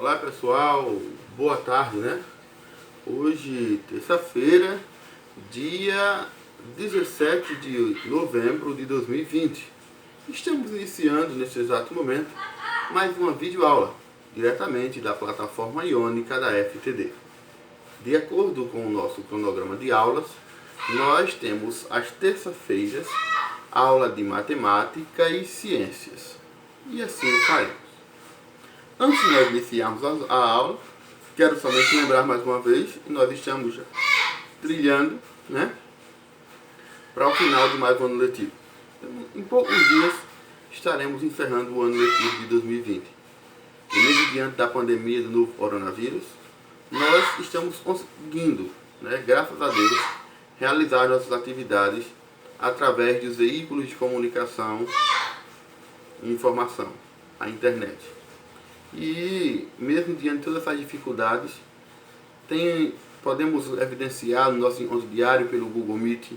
Olá pessoal, boa tarde, né? Hoje, terça-feira, dia 17 de novembro de 2020. Estamos iniciando neste exato momento mais uma videoaula, diretamente da plataforma iônica da FTD. De acordo com o nosso cronograma de aulas, nós temos às terças-feiras aula de matemática e ciências. E assim o faremos. Antes de nós iniciarmos a aula, quero somente lembrar mais uma vez que nós estamos já trilhando, né, para o final de mais um ano letivo. Em poucos dias estaremos encerrando o ano letivo de 2020. E mesmo diante da pandemia do novo coronavírus, nós estamos conseguindo, né, graças a Deus, realizar nossas atividades através dos veículos de comunicação e informação, a internet. E mesmo diante de todas essas dificuldades, podemos evidenciar no nosso encontro diário pelo Google Meet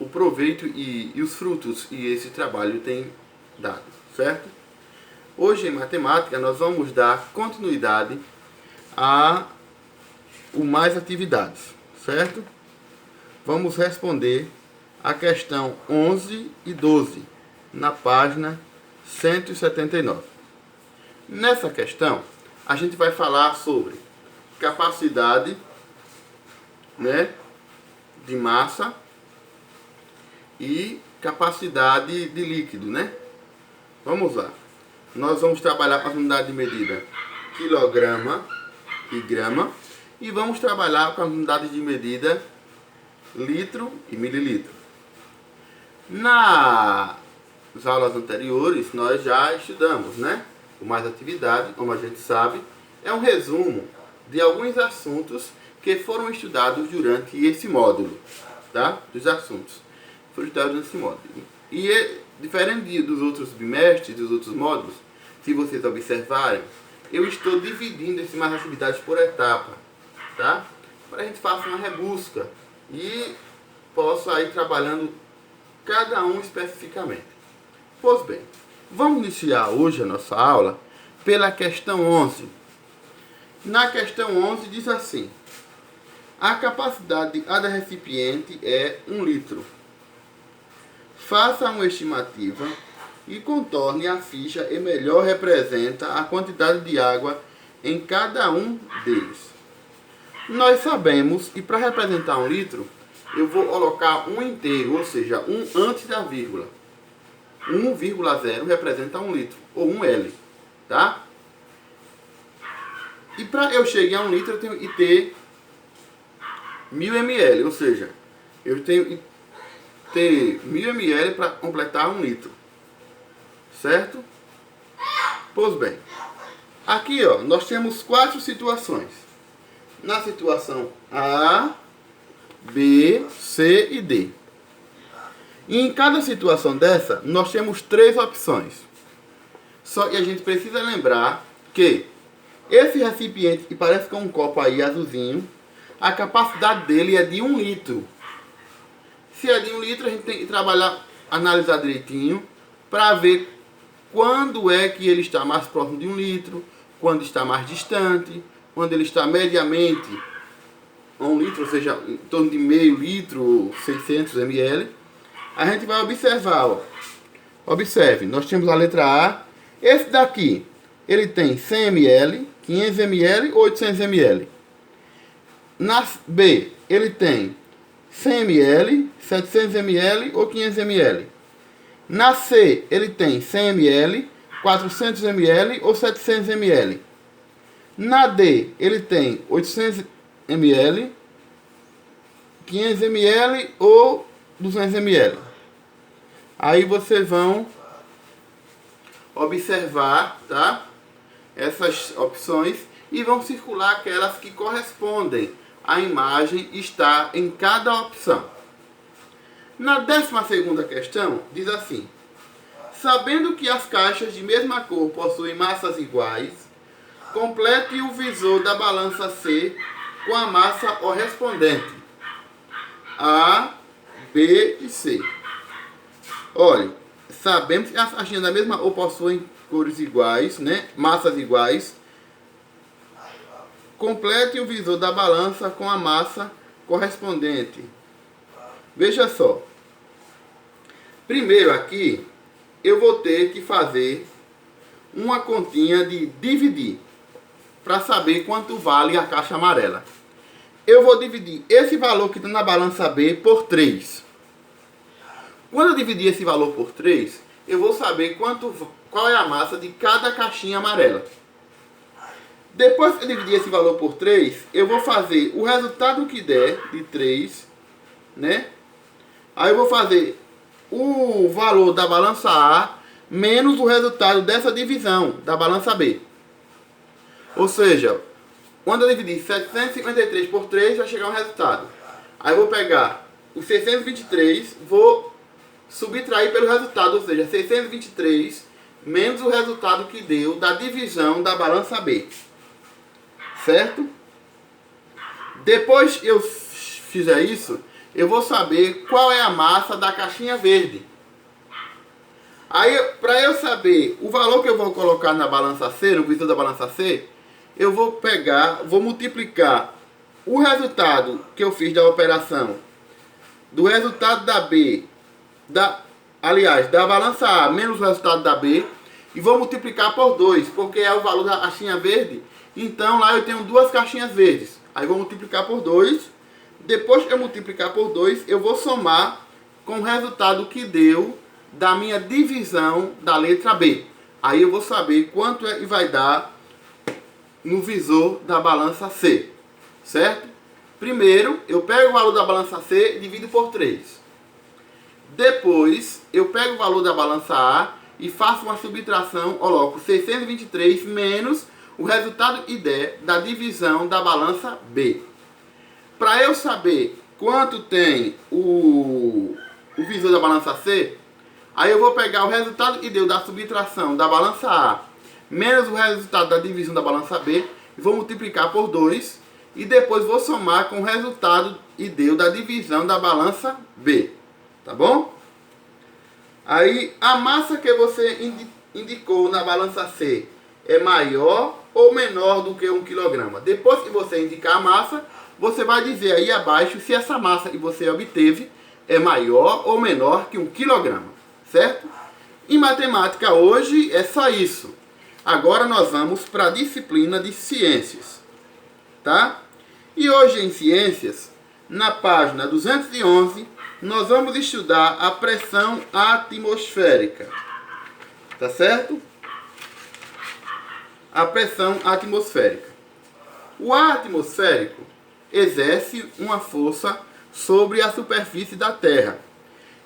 o proveito e os frutos que esse trabalho tem dado, certo? Hoje em matemática nós vamos dar continuidade a mais atividades, certo? Vamos responder a questão 11 e 12 na página 179. Nessa questão, a gente vai falar sobre capacidade, né, de massa e capacidade de líquido, né? Vamos lá. Nós vamos trabalhar com as unidades de medida quilograma e grama e vamos trabalhar com as unidades de medida litro e mililitro. Nas aulas anteriores, nós já estudamos, né? O Mais Atividade, como a gente sabe, é um resumo de alguns assuntos que foram estudados durante esse módulo, tá? Dos assuntos foram estudados nesse módulo. E diferente dos outros bimestres, dos outros módulos, se vocês observarem, eu estou dividindo esse Mais Atividades por etapa, tá? Para a gente faça uma rebusca e possa ir trabalhando cada um especificamente. Pois bem, vamos iniciar hoje a nossa aula pela questão 11. Na questão 11 diz assim: a capacidade de cada recipiente é 1 litro. Faça uma estimativa e contorne a ficha e melhor representa a quantidade de água em cada um deles. Nós sabemos que para representar 1 litro, eu vou colocar um inteiro, ou seja, um antes da vírgula. 1,0 representa 1 litro, ou 1L, tá? E para eu chegar a 1 litro, eu tenho que ter 1000 ml, ou seja, eu tenho que ter 1000 ml para completar 1 litro, certo? Pois bem, aqui ó, nós temos 4 situações. Na situação A, B, C e D. E em cada situação dessa, nós temos 3 opções. Só que a gente precisa lembrar que esse recipiente que parece com um copo aí azulzinho, a capacidade dele é de 1 litro. Se é de 1 litro, a gente tem que trabalhar, analisar direitinho, para ver quando é que ele está mais próximo de 1 litro, quando está mais distante, quando ele está mediamente a 1 litro, ou seja, em torno de meio litro, 600 ml. A gente vai observar, ó. Observe, nós temos a letra A. Esse daqui, ele tem 100 ml, 500 ml ou 800 ml. Na B, ele tem 100 ml, 700 ml ou 500 ml. Na C, ele tem 100 ml, 400 ml ou 700 ml. Na D, ele tem 800 ml, 500 ml ou 200 ml. Aí vocês vão observar, tá, essas opções e vão circular aquelas que correspondem à imagem que está em cada opção. Na 12ª questão, diz assim: sabendo que as caixas de mesma cor possuem massas iguais, complete o visor da balança C com a massa correspondente A, B e C. Olha, sabemos que as caixinhas da mesma cor possuem cores iguais, né? Massas iguais. Complete o visor da balança com a massa correspondente. Veja só. Primeiro aqui, eu vou ter que fazer uma continha de dividir para saber quanto vale a caixa amarela. Eu vou dividir esse valor que está na balança B por 3. Quando eu dividir esse valor por 3, eu vou saber qual é a massa de cada caixinha amarela. Depois que eu dividir esse valor por 3, eu vou fazer o resultado que der de 3, né? Aí eu vou fazer o valor da balança A menos o resultado dessa divisão da balança B. Ou seja, quando eu dividir 753 por 3, vai chegar um resultado. Aí eu vou pegar os 623, vou subtrair pelo resultado, ou seja, 623 menos o resultado que deu da divisão da balança B. Certo? Depois que eu fizer isso, eu vou saber qual é a massa da caixinha verde. Aí, para eu saber o valor que eu vou colocar na balança C, no visor da balança C, eu vou vou multiplicar o resultado que eu fiz da operação do resultado da B, da balança A menos o resultado da B, e vou multiplicar por 2, porque é o valor da caixinha verde. Então lá eu tenho duas caixinhas verdes. Aí vou multiplicar por 2. Depois que eu multiplicar por 2, eu vou somar com o resultado que deu da minha divisão da letra B. Aí eu vou saber quanto é que vai dar no visor da balança C. Certo? Primeiro, eu pego o valor da balança C e divido por 3. Depois, eu pego o valor da balança A e faço uma subtração, coloco 623 menos o resultado que der da divisão da balança B. Para eu saber quanto tem o visor da balança C, aí eu vou pegar o resultado que deu da subtração da balança A menos o resultado da divisão da balança B e vou multiplicar por 2 e depois vou somar com o resultado que deu da divisão da balança B. Tá bom? Aí a massa que você indicou na balança C é maior ou menor do que 1 kg. Depois que você indicar a massa, você vai dizer aí abaixo se essa massa que você obteve é maior ou menor que 1 kg. Certo? Em matemática hoje é só isso. Agora nós vamos para a disciplina de ciências. Tá? E hoje em ciências, na página 211, nós vamos estudar a pressão atmosférica. Tá certo? A pressão atmosférica. O ar atmosférico exerce uma força sobre a superfície da Terra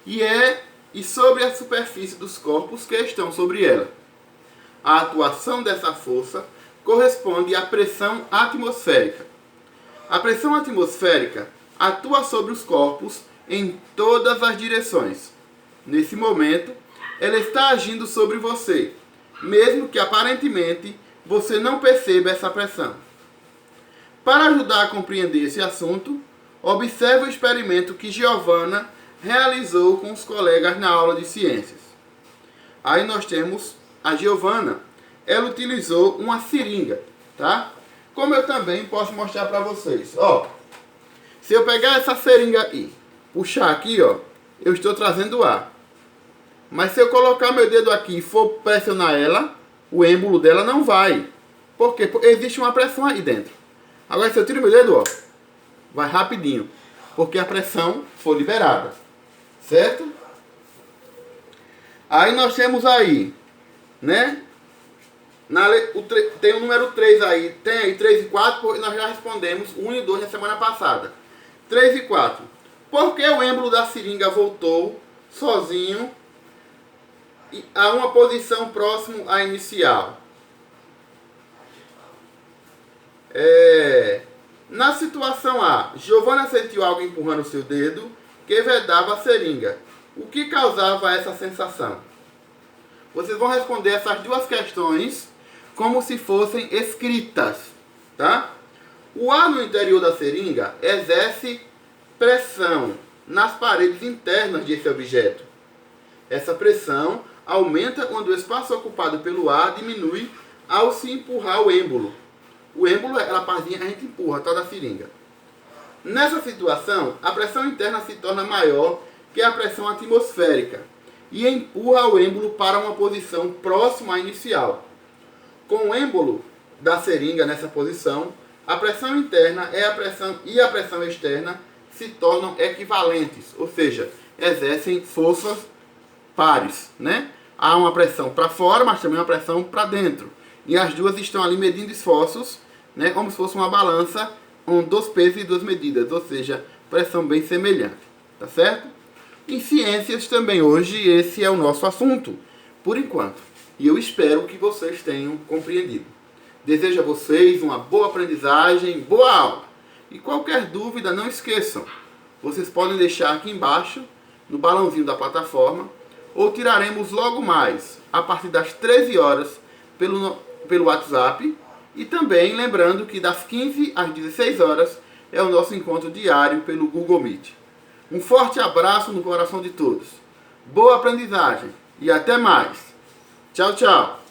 e sobre a superfície dos corpos que estão sobre ela. A atuação dessa força corresponde à pressão atmosférica. A pressão atmosférica atua sobre os corpos em todas as direções. Nesse momento, ela está agindo sobre você, mesmo que aparentemente você não perceba essa pressão. Para ajudar a compreender esse assunto, observe o experimento que Giovanna realizou com os colegas na aula de ciências. Aí nós temos a Giovanna. Ela utilizou uma seringa, tá? Como eu também posso mostrar para vocês. Ó, se eu pegar essa seringa aqui, puxar aqui, ó, eu estou trazendo ar. Mas se eu colocar meu dedo aqui e for pressionar ela, o êmbolo dela não vai. Por quê? Porque existe uma pressão aí dentro. Agora se eu tiro meu dedo, ó, vai rapidinho. Porque a pressão foi liberada. Certo? Aí nós temos aí, né? Tem o número 3 aí. Tem aí 3 e 4, porque nós já respondemos 1 e 2 na semana passada. 3 e 4. Por que o êmbolo da seringa voltou sozinho a uma posição próximo à inicial? Na situação A, Giovanna sentiu algo empurrando seu dedo que vedava a seringa. O que causava essa sensação? Vocês vão responder essas duas questões como se fossem escritas, tá? O ar no interior da seringa exerce pressão nas paredes internas desse objeto. Essa pressão aumenta quando o espaço ocupado pelo ar diminui ao se empurrar o êmbolo. O êmbolo é aquela parzinha que a gente empurra, tá, da seringa. Nessa situação, a pressão interna se torna maior que a pressão atmosférica e empurra o êmbolo para uma posição próxima à inicial. Com o êmbolo da seringa nessa posição, a pressão interna e a pressão externa se tornam equivalentes, ou seja, exercem forças pares, né? Há uma pressão para fora, mas também uma pressão para dentro. E as duas estão ali medindo esforços, né? Como se fosse uma balança com 2 pesos e 2 medidas, ou seja, pressão bem semelhante, tá certo? Em ciências também hoje esse é o nosso assunto, por enquanto. E eu espero que vocês tenham compreendido. Desejo a vocês uma boa aprendizagem, boa aula. E qualquer dúvida, não esqueçam, vocês podem deixar aqui embaixo, no balãozinho da ou tiraremos logo mais, a partir das 13 horas, pelo WhatsApp. E também lembrando que das 15 às 16 horas é o nosso encontro diário pelo Google Meet. Um forte abraço no coração de todos. Boa aprendizagem e até mais. Tchau, tchau.